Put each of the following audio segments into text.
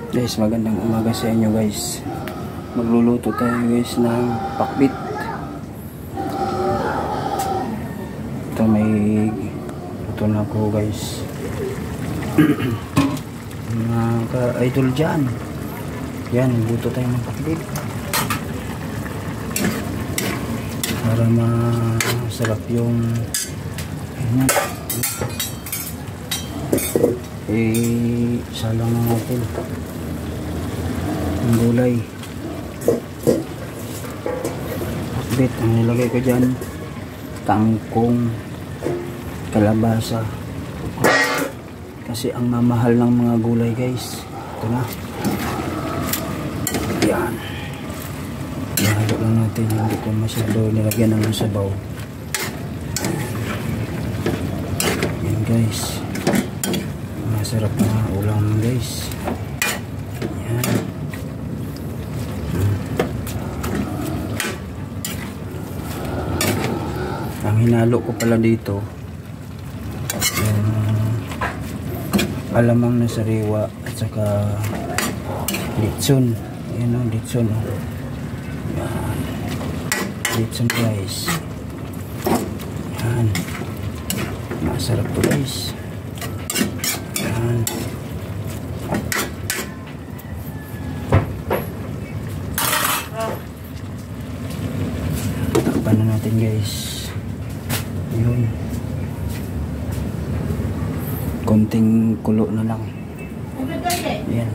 Guys, magandang umaga sa inyo guys. Magluluto tayo guys ng pakbit. Ito may luto na ko guys. Mga ka-idol dyan. Yan, luto tayo ng pakbit. Para masarap yung salang natin ang gulay. Pakbit, ang nilagay ko dyan kangkong, kalabasa, kasi ang mamahal ng mga gulay guys. Ito na, yan, ihalo lang natin, hindi ko masyado nilagyan ng sabaw. Yan guys, masarap na ulam guys. Yan. Ang hinalo ko pala dito yung alamang na sariwa at saka litson. Ayan o, litson o. Yan, litson guys. Yan, masarap to guys. Yan. Takpan na natin guys. Yun. Konting kulo na lang. Yan.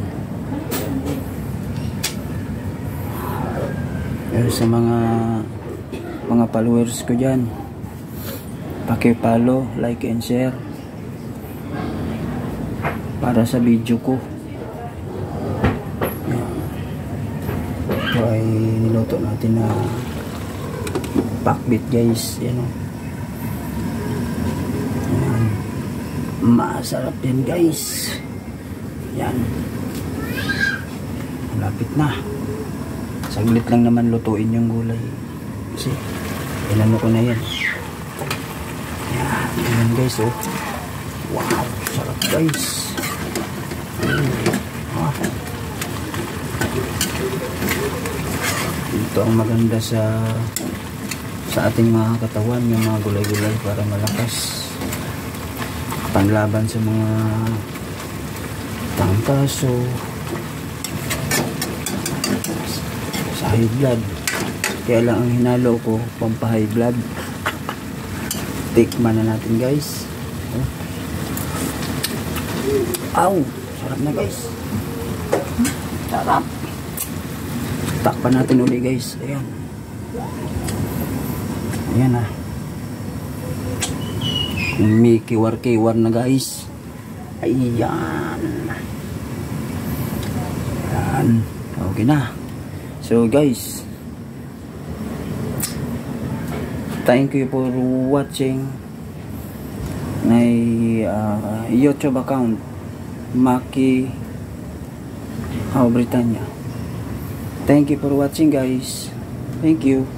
Pero sa mga followers ko dyan, paki-follow, like and share para sa video ko. Yan. Ito ay niluto natin na pakbit guys. Yan o. Yan. Masarap yan guys. Yan. Malapit na. Saglit lang naman lutuin yung gulay. Kasi inano ko na yan. Yan. Yan guys oh. Wow. Sarap guys. Ito ang maganda sa ating mga katawan, yung mga gulay-gulay para malakas panlaban sa mga tangkaso, sa high blood. Kaya lang ang hinalo ko pampa-high blood. Tikman na natin guys. Aw, sarap na guys. Sarap. Takpan natin uli guys. Ayan. Ayan ah. May kiwar-kiwar na guys. Ayan. Ayan. Okay na. So guys, thank you for watching my YouTube account, Maki Britannia. Thank you for watching guys. Thank you.